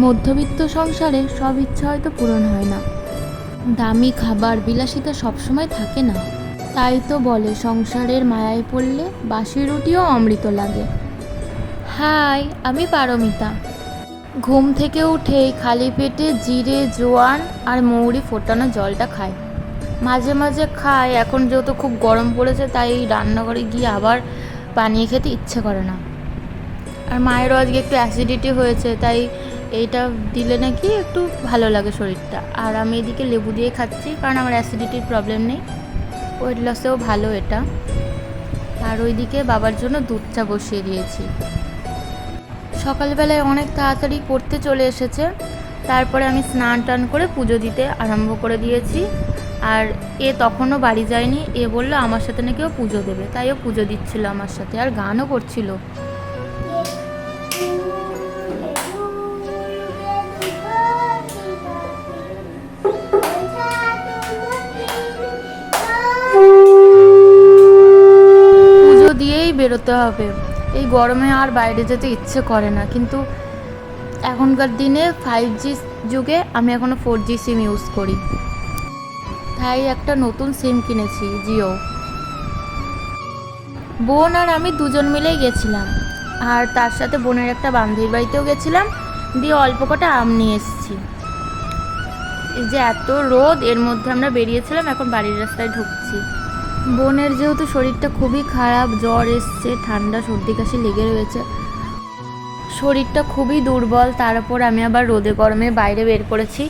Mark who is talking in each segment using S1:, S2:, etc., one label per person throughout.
S1: মধ্যবিত্ত সংসারে সব ইচ্ছা হয়তো পূরণ হয় না, দামি খাবার বিলাসিতা সবসময় থাকে না। তাই তো বলে সংসারের মায়ায় পড়লে বাসি রুটিও অমৃত লাগে। হাই, আমি পারমিতা। ঘুম থেকে উঠেই খালি পেটে জিরে, জোয়ান আর মৌরি ফোটানো জলটা খাই। মাঝে মাঝে খাই, এখন যেহেতু খুব গরম পড়েছে তাই রান্নাঘরে গিয়ে আবার বানিয়ে খেতে ইচ্ছে করে না। আর মায়েরও আজকে একটু অ্যাসিডিটি হয়েছে, তাই এইটা দিলে নাকি একটু ভালো লাগে শরীরটা। আর আমি এদিকে লেবু দিয়ে খাচ্ছি, কারণ আমার অ্যাসিডিটির প্রবলেম নেই, ওয়েট লসেও ভালো এটা। আর ওইদিকে বাবার জন্য দুধ চা বসিয়ে দিয়েছি। সকালবেলায় অনেক তাড়াতাড়ি পড়তে চলে এসেছে, তারপরে আমি স্নান টান করে পুজো দিতে আরম্ভ করে দিয়েছি। আর এ তখনও বাড়ি যায়নি, এ বললো আমার সাথে নাকি ও পুজো দেবে, তাই ও পুজো দিচ্ছিল আমার সাথে আর গানও করছিল। পুজো দিয়েই বেরোতে হবে, এই গরমে আর বাইরে যেতে ইচ্ছে করে না। কিন্তু এখনকার দিনে 5G যুগে আমি এখনও 4G সিম ইউজ করি, তাই একটা নতুন সিম কিনেছি, জিও। বোন আর আমি দুজন মিলেই গেছিলাম, আর তার সাথে বোনের একটা বান্ধবীর বাড়িতেও গেছিলাম, দিয়ে অল্প কটা আম নিয়ে এসেছি। এই যে এত রোদ, এর মধ্যে আমরা বেরিয়েছিলাম, এখন বাড়ির রাস্তায় ঢুকছি। বোনের যেহেতু শরীরটা খুবই খারাপ, জ্বর এসছে, ঠান্ডা সর্দি কাশি লেগে রয়েছে, শরীরটা খুবই দুর্বল, তার উপর আমি আবার রোদে গরমে বাইরে বের করেছি,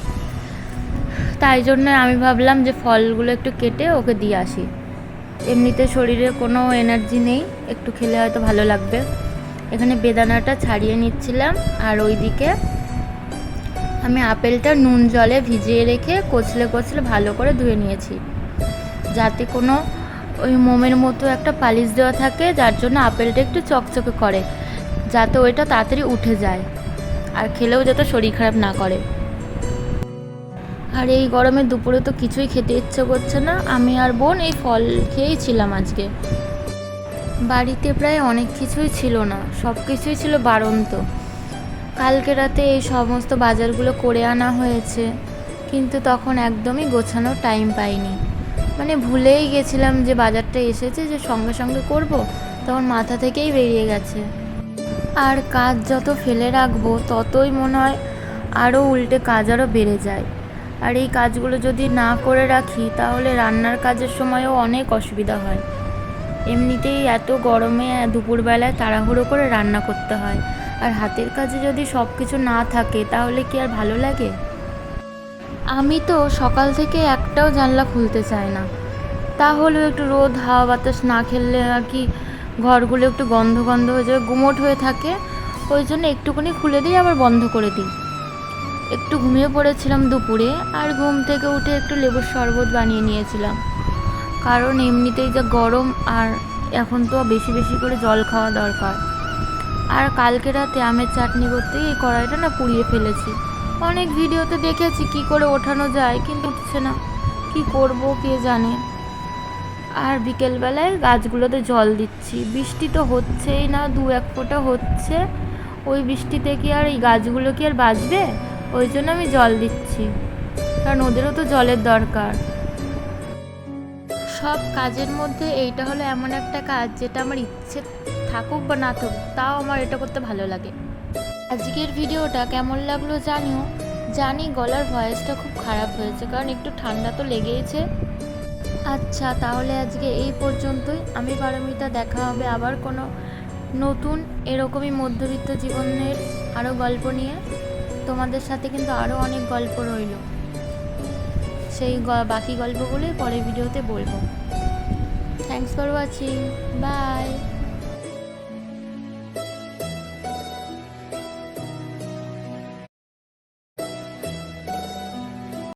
S1: তাই জন্য আমি ভাবলাম যে ফলগুলো একটু কেটে ওকে দিয়ে আসি। এমনিতে শরীরে কোনো এনার্জি নেই, একটু খেলে হয়তো ভালো লাগবে। এখানে বেদানাটা ছাড়িয়ে নিচ্ছিলাম, আর ওইদিকে আমি আপেলটা নুন জলে ভিজিয়ে রেখে কচলে কচলে ভালো করে ধুয়ে নিয়েছি, যাতে কোনো ওই মোমের মতো একটা পালিশ দেওয়া থাকে, যার জন্য আপেলটা একটু চকচকে করে, যাতে ওইটা তাড়াতাড়ি উঠে যায় আর খেলেও যাতে শরীর খারাপ না করে। আর এই গরমে দুপুরে তো কিছুই খেতে ইচ্ছে করছে না, আমি আর বোন এই ফল খেয়েই ছিলাম আজকে। বাড়িতে প্রায় অনেক কিছুই ছিল না, সব কিছুই ছিল বাড়ন্ত। কালকে রাতে এই সমস্ত বাজারগুলো করে আনা হয়েছে, কিন্তু তখন একদমই গোছানোর টাইম পাইনি, মানে ভুলেই গেছিলাম যে বাজারটা এসেছে, যে সঙ্গে সঙ্গে করব, তখন মাথা থেকেই বেরিয়ে গেছে। আর কাজ যত ফেলে রাখবো ততই মনে হয় আরও উল্টে কাজ আরও বেড়ে যায়। আর এই কাজগুলো যদি না করে রাখি তাহলে রান্নার কাজের সময়ও অনেক অসুবিধা হয়। এমনিতেই এত গরমে দুপুরবেলায় তাড়াহুড়ো করে রান্না করতে হয়, আর হাতের কাজে যদি সব কিছু না থাকে তাহলে কি আর ভালো লাগে? আমি তো সকাল থেকে একটাও জানলা খুলতে চাই না, তাহলেও একটু রোদ হাওয়া বাতাস না খেললে আর কি ঘরগুলো একটু গন্ধ গন্ধ হয়ে যায়, গুমোট হয়ে থাকে, ওই জন্য একটুখানি খুলে দিই আবার বন্ধ করে দিই। একটু ঘুমিয়ে পড়েছিলাম দুপুরে, আর ঘুম থেকে উঠে একটু লেবুর শরবত বানিয়ে নিয়েছিলাম, কারণ এমনিতেই যা গরম, আর এখন তো বেশি বেশি করে জল খাওয়া দরকার। আর কালকে রাতে আমের চাটনি করতে এই কড়াইটা না পুড়িয়ে ফেলেছি। অনেক ভিডিওতে দেখেছি কি করে ওঠানো যায়, কিন্তু উঠছে না, কি করব কে জানে। আর বিকেলবেলায় গাছগুলোতে জল দিচ্ছি, বৃষ্টি তো হচ্ছেই না, 2-1 ফোঁটা হচ্ছে, ওই বৃষ্টিতে কি আর এই গাছগুলো কি আর বাঁচবে? ওই জন্য আমি জল দিচ্ছি, কারণ ওদেরও তো জলের দরকার। সব কাজের মধ্যে এইটা হলো এমন একটা কাজ যেটা আমার ইচ্ছে থাকুক বা না থাকুক, তাও আমার এটা করতে ভালো লাগে। আজকের ভিডিওটা কেমন লাগলো জানিও। জানি গলার ভয়েসটা খুব খারাপ হয়েছে, কারণ একটু ঠান্ডা তো লেগেইছে। আচ্ছা, তাহলে আজকে এই পর্যন্তই। আমি পারমিতা, দেখা হবে আবার কোনো নতুন এরকমই মধ্যবিত্ত জীবনের আরও গল্প নিয়ে। তোমাদের সাথে কিন্তু আরও অনেক গল্প রইল, সেই বাকি গল্পগুলোই পরের ভিডিওতে বলবো। Thanks for watching, by.